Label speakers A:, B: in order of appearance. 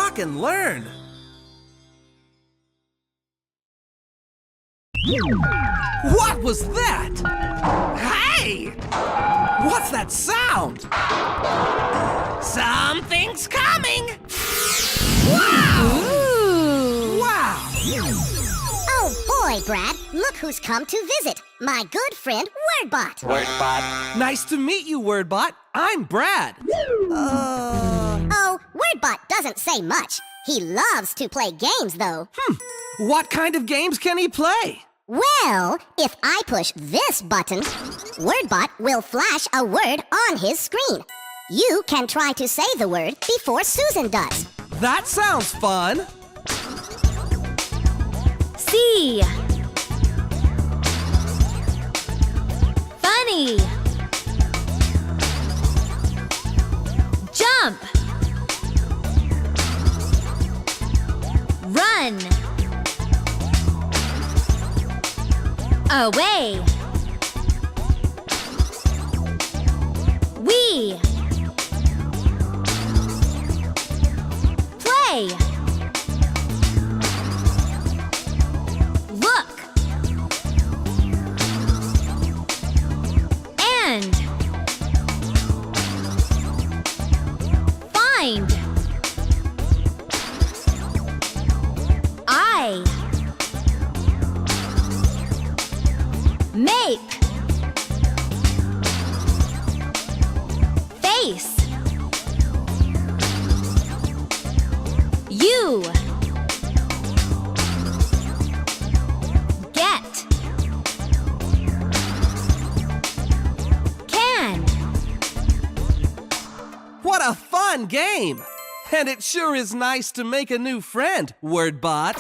A: rock and learn. What was that? Hey! What's that sound? Something's coming! Wow!
B: Ooh.
A: Wow!
C: Oh boy, Brad, look who's come to visit. My good friend, WordBot.
D: WordBot.
A: Nice to meet you, WordBot. I'm Brad.
C: Oh, WordBot doesn't say much. He loves to play games, though.
A: What kind of games can he play?
C: Well, if I push this button, WordBot will flash a word on his screen. You can try to say the word before Susan does.
A: That sounds fun.
B: C. Funny. Jump. Run. Away. We. Play. Look. And. Find. I. Make. Face. You. Get. Can.
A: What a fun game! And it sure is nice to make a new friend, WordBot.